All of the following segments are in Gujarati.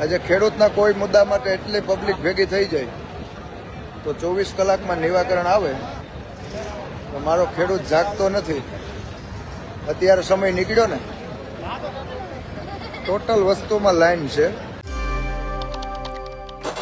આજે ખેડૂતના કોઈ મુદ્દા માટે એટલી પબ્લિક ભેગી થઈ જાય તો 24 કલાકમાં નિરાકરણ આવે તો મારો ખેડૂત જાગતો નથી. અત્યારે સમય નીકળ્યો ને, ટોટલ વસ્તુમાં લાઈન છે.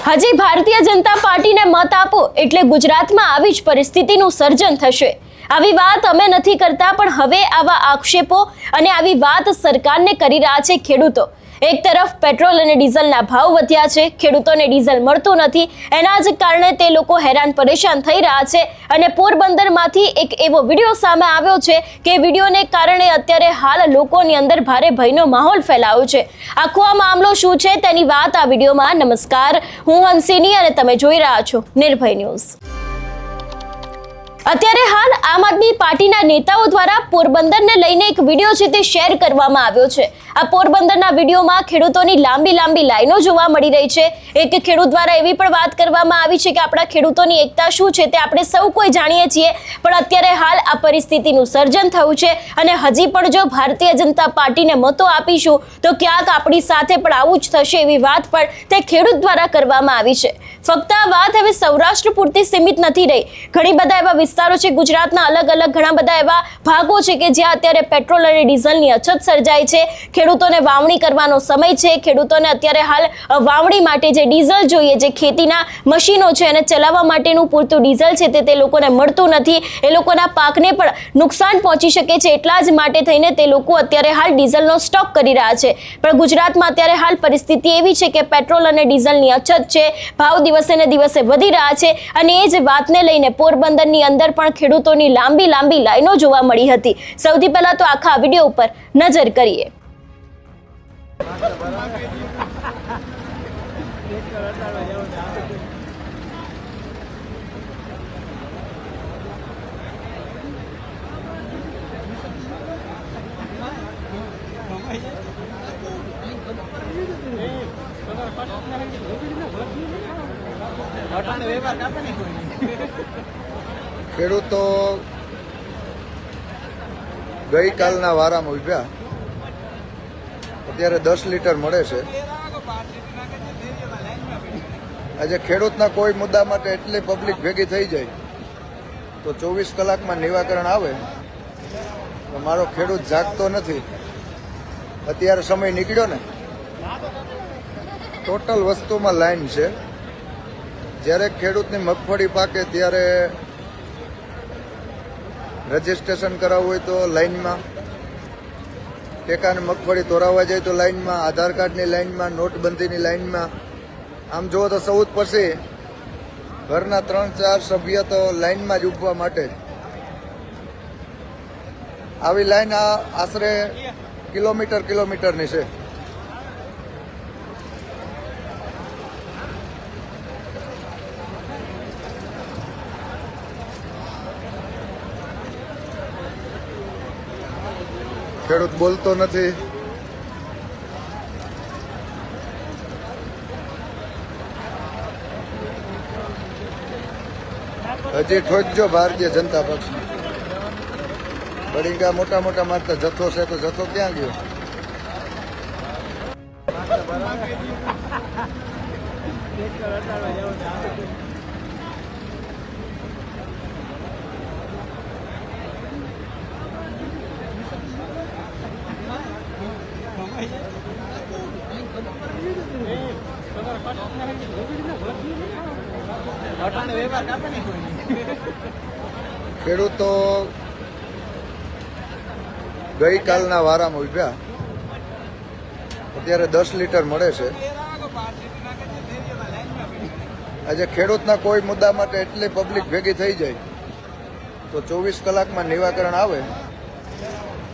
હજી ભારતીય જનતા પાર્ટીને મત આપો એટલે ગુજરાતમાં આવી જ પરિસ્થિતિનું સર્જન થશે. આવી વાત અમે નથી કરતા, પણ હવે આવા આક્ષેપો અને આવી વાત સરકારને કરી રહ્યા છે ખેડૂતો. એક તરફ પેટ્રોલ અને ડીઝલના ભાવ વધ્યા છે, ખેડૂતોને ડીઝલ મળતું નથી, એના જ કારણે તે લોકો હેરાન પરેશાન થઈ રહ્યા છે. અને પોરબંદરમાંથી એક એવો વિડીયો સામે આવ્યો છે કે વિડીયોને કારણે અત્યારે હાલ લોકોની અંદર ભારે ભયનો માહોલ ફેલાયો છે. આખો આ મામલો શું છે તેની વાત આ વિડીયોમાં. નમસ્કાર, હું હંસિની અને તમે જોઈ રહ્યા છો નિર્ભય ન્યૂઝ. અત્યારે હાલ આમ આદમી પાર્ટીના નેતાઓ દ્વારા પોરબંદરને લઈને એક વિડીયો છે તે શેર કરવામાં આવ્યો છે. આ પોરબંદરના વિડીયોમાં ખેડૂતોની લાંબી લાંબી લાઈનો જોવા મળી રહી છે. એક ખેડૂત દ્વારા એવી પણ વાત કરવામાં આવી છે કે આપણા ખેડૂતોની એકતા શું છે તે આપણે સૌ કોઈ જાણીએ છીએ, પણ અત્યારે હાલ આ પરિસ્થિતિનું સર્જન થયું છે. અને હજી પણ જો ભારતીય જનતા પાર્ટીને મતો આપીશું તો ક્યાંક આપણી સાથે પણ આવું જ થશે એવી વાત પણ તે ખેડૂત દ્વારા કરવામાં આવી છે. ફક્ત આ વાત હવે સૌરાષ્ટ્ર પૂરતી સીમિત નથી રહી. ઘણી બધા એવા વિસ્તારો છે ગુજરાતના, અલગ અલગ ઘણા બધા એવા ભાગો છે કે જ્યાં અત્યારે પેટ્રોલ અને ડીઝલની અછત સર્જાય છે. ખેડૂતોને વાવણી કરવાનો સમય છે. ખેડૂતોને અત્યારે હાલ વાવણી માટે જે ડીઝલ જોઈએ, જે ખેતીના મશીનો છે અને ચલાવવા માટેનું પૂરતું ડીઝલ છે તે લોકોને મળતું નથી. એ લોકોના પાકને પણ નુકસાન પહોંચી શકે છે. એટલા જ માટે થઈને તે લોકો અત્યારે હાલ ડીઝલનો સ્ટોક કરી રહ્યા છે. પણ ગુજરાતમાં અત્યારે હાલ પરિસ્થિતિ એવી છે કે પેટ્રોલ અને ડીઝલની અછત છે, ભાવ દિવસે ને દિવસે વધી રહ્યા છે. અને એ જ વાતને લઈને પોરબંદરની અંદર પણ ખેડૂતોની લાંબી લાંબી લાઈનો જોવા મળી હતી. સૌથી પહેલા તો આખા વિડીયો ઉપર નજર કરીએ. ખેડૂતો ગઈકાલના વારામાં ઉભ્યા, અત્યારે 10 લીટર મળે છે. આજે ખેડૂતના કોઈ મુદ્દા માટે એટલી પબ્લિક ભેગી થઈ જાય તો 24 કલાકમાં નિરાકરણ આવે તો મારો ખેડૂત જાગતો નથી. અત્યારે સમય નીકળ્યો ને, ટોટલ વસ્તુમાં લાઈન છે. જ્યારે ખેડૂતની મગફળી પાકે ત્યારે રજીસ્ટ્રેશન કરાવવું હોય તો લાઈનમાં, ટેકાની મગફળી તોરાવવા જાય તો લાઈનમાં, આધાર કાર્ડની લાઈનમાં, નોટબંધીની લાઈનમાં. આમ જુઓ તો 14 પછી ઘરના 3-4 સભ્ય તો લાઈનમાં જ ઊભવા માટે. આવી લાઈન આશરે કિલોમીટરની છે. ખેડૂત બોલતો નથી. હજી ઠોકજો ભારતીય જનતા પક્ષને. બળીંગા મોટા મોટા મારતા જથ્થો છે તો જથ્થો ક્યાં ગયો? ખેડૂતો ગઈકાલના વારામાં ઉભ્યા, અત્યારે 10 લીટર મળે છે. આજે ખેડૂતના કોઈ મુદ્દા માટે એટલી પબ્લિક ભેગી થઈ જાય તો 24 કલાકમાં નિરાકરણ આવે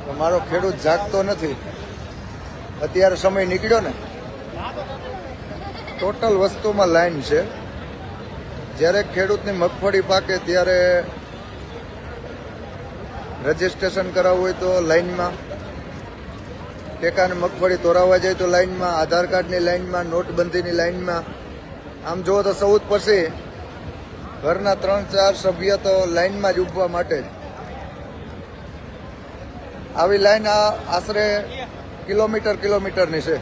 તો મારો ખેડૂત જાગતો નથી. અત્યારે સમય નીકળ્યો ને, ટોટલ વસ્તુમાં લાઈન છે. જ્યારે ખેડૂતની મગફળી પાકે ત્યારે રજીસ્ટ્રેશન કરાવવું હોય તો લાઈનમાં, ટેકાની મગફળી તોરાવવા જાય તો લાઈનમાં, આધાર કાર્ડની લાઈનમાં, નોટબંધીની લાઈનમાં. આમ જુઓ તો 14 પછી ઘરના 3-4 સભ્ય તો લાઈનમાં જ ઊભવા માટે. આવી લાઈન આશરે કિલોમીટરની છે.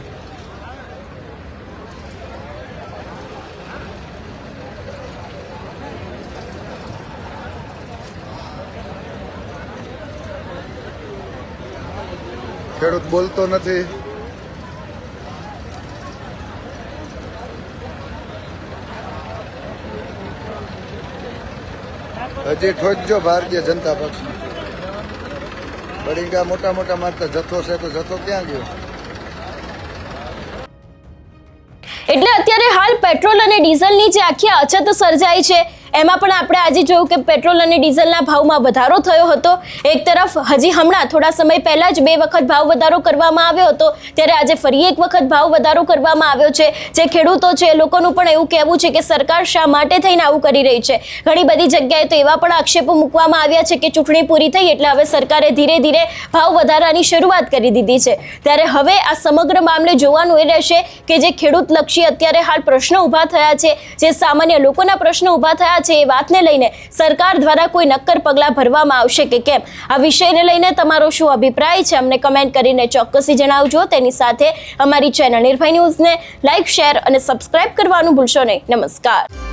ખેડૂત બોલતો નથી. હજી ઠોકજો ભારતીય જનતા પક્ષ. બળીંગા મોટા મોટા મારતા જથ્થો છે તો જથ્થો ક્યાં ગયો? એટલે અત્યારે હાલ પેટ્રોલ અને ડીઝલની જે આખી અછત સર્જાઈ છે એમાં પણ આપણે આજે જોયું કે પેટ્રોલ અને ડીઝલના ભાવમાં વધારો થયો હતો. એક તરફ હજી હમણાં થોડા સમય પહેલા જ 2 વખત ભાવ વધારો કરવામાં આવ્યો હતો, ત્યારે આજે ફરી એક વખત ભાવ વધારો કરવામાં આવ્યો છે. જે ખેડૂતો છે એ લોકોનું પણ એવું કહેવું છે કે સરકાર શા માટે થઈને આવું કરી રહી છે. ઘણી બધી જગ્યાએ તો એવા પણ આક્ષેપો મૂકવામાં આવ્યા છે કે ચૂંટણી પૂરી થઈ એટલે હવે સરકારે ધીરે ધીરે ભાવ વધારાની શરૂઆત કરી દીધી છે. ત્યારે હવે આ સમગ્ર મામલે જોવાનું એ રહેશે કે જે ખેડૂત લક્ષી અત્યારે હાલ પ્રશ્નો ઊભા થયા છે, જે સામાન્ય લોકોના પ્રશ્નો ઊભા થયા છે, એ વાતને લઈને સરકાર દ્વારા કોઈ નક્કર પગલાં ભરવામાં આવશે કે કેમ. આ વિષયને લઈને તમારો શું અભિપ્રાય છે અમને કમેન્ટ કરીને ચોક્કસથી જણાવજો. તેની સાથે અમારી ચેનલ નિર્ભય ન્યૂઝને લાઇક, શેર અને સબસ્ક્રાઇબ કરવાનું ભૂલશો નહીં. નમસ્કાર.